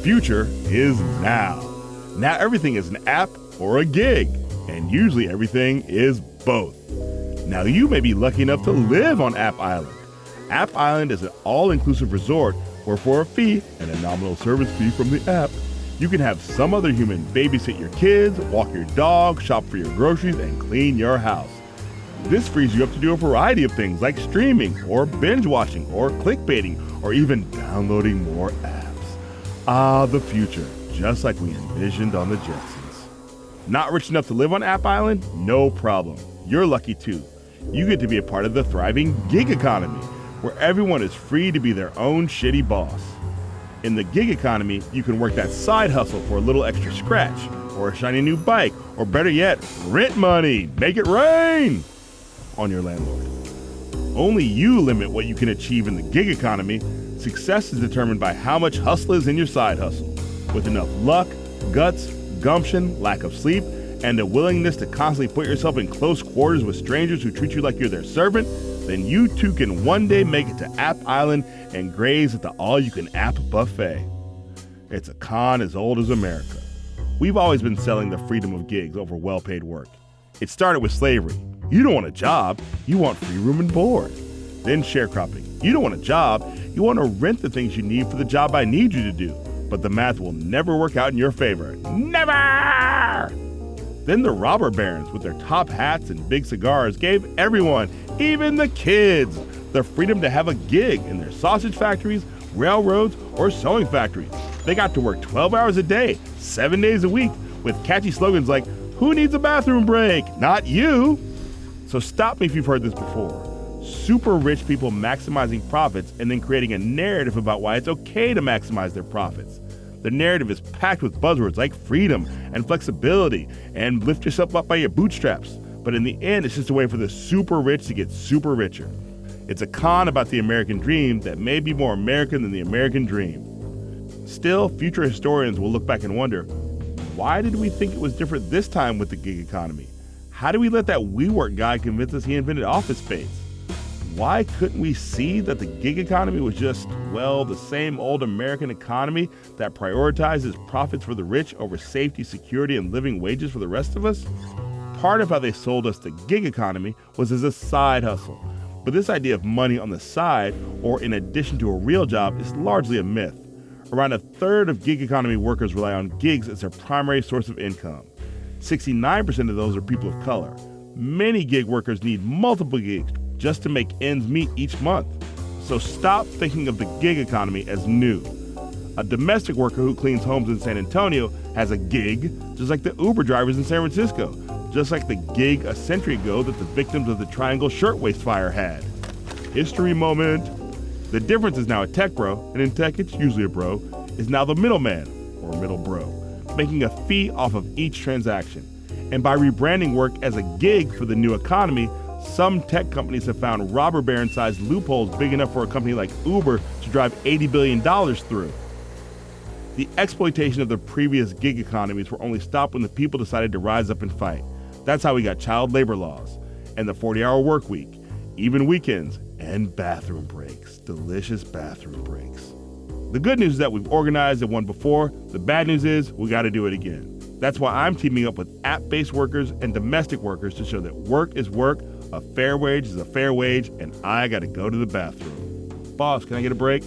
future is now. Now everything is an app or a gig, and usually everything is both. Now you may be lucky enough to live on App Island. App Island is an all-inclusive resort where for a fee and a nominal service fee from the app, you can have some other human babysit your kids, walk your dog, shop for your groceries, and clean your house. This frees you up to do a variety of things like streaming, or binge watching, or clickbaiting, or even downloading more apps. Ah, the future, just like we envisioned on the Jetsons. Not rich enough to live on App Island? No problem. You're lucky too. You get to be a part of the thriving gig economy, where everyone is free to be their own shitty boss. In the gig economy, you can work that side hustle for a little extra scratch, or a shiny new bike, or better yet, rent money, make it rain on your landlord. Only you limit what you can achieve in the gig economy. Success is determined by how much hustle is in your side hustle. With enough luck, guts, gumption, lack of sleep, and a willingness to constantly put yourself in close quarters with strangers who treat you like you're their servant, then you too can one day make it to App Island and graze at the all-you-can-app buffet. It's a con as old as America. We've always been selling the freedom of gigs over well-paid work. It started with slavery. You don't want a job, you want free room and board. Then sharecropping. You don't want a job, you want to rent the things you need for the job I need you to do. But the math will never work out in your favor. Never! Then the robber barons with their top hats and big cigars gave everyone, even the kids, the freedom to have a gig in their sausage factories, railroads, or sewing factories. They got to work 12 hours a day, 7 days a week, with catchy slogans like, "Who needs a bathroom break? Not you!" So stop me if you've heard this before. Super rich people maximizing profits and then creating a narrative about why it's okay to maximize their profits. The narrative is packed with buzzwords like freedom and flexibility and lift yourself up by your bootstraps. But in the end, it's just a way for the super rich to get super richer. It's a con about the American dream that may be more American than the American dream. Still, future historians will look back and wonder, why did we think it was different this time with the gig economy? How did we let that WeWork guy convince us he invented office space? Why couldn't we see that the gig economy was just, well, the same old American economy that prioritizes profits for the rich over safety, security, and living wages for the rest of us? Part of how they sold us the gig economy was as a side hustle. But this idea of money on the side, or in addition to a real job, is largely a myth. Around a third of gig economy workers rely on gigs as their primary source of income. 69% of those are people of color. Many gig workers need multiple gigs just to make ends meet each month. So stop thinking of the gig economy as new. A domestic worker who cleans homes in San Antonio has a gig, just like the Uber drivers in San Francisco, just like the gig a century ago that the victims of the Triangle Shirtwaist Fire had. History moment. The difference is now a tech bro, and in tech it's usually a bro, is now the middleman, or middle bro, making a fee off of each transaction. And by rebranding work as a gig for the new economy, some tech companies have found robber baron-sized loopholes big enough for a company like Uber to drive $80 billion through. The exploitation of the previous gig economies were only stopped when the people decided to rise up and fight. That's how we got child labor laws, and the 40-hour work week, even weekends, and bathroom breaks. Delicious bathroom breaks. The good news is that we've organized and won before. The bad news is we got to do it again. That's why I'm teaming up with app-based workers and domestic workers to show that work is work, a fair wage is a fair wage, and I got to go to the bathroom. Boss, can I get a break?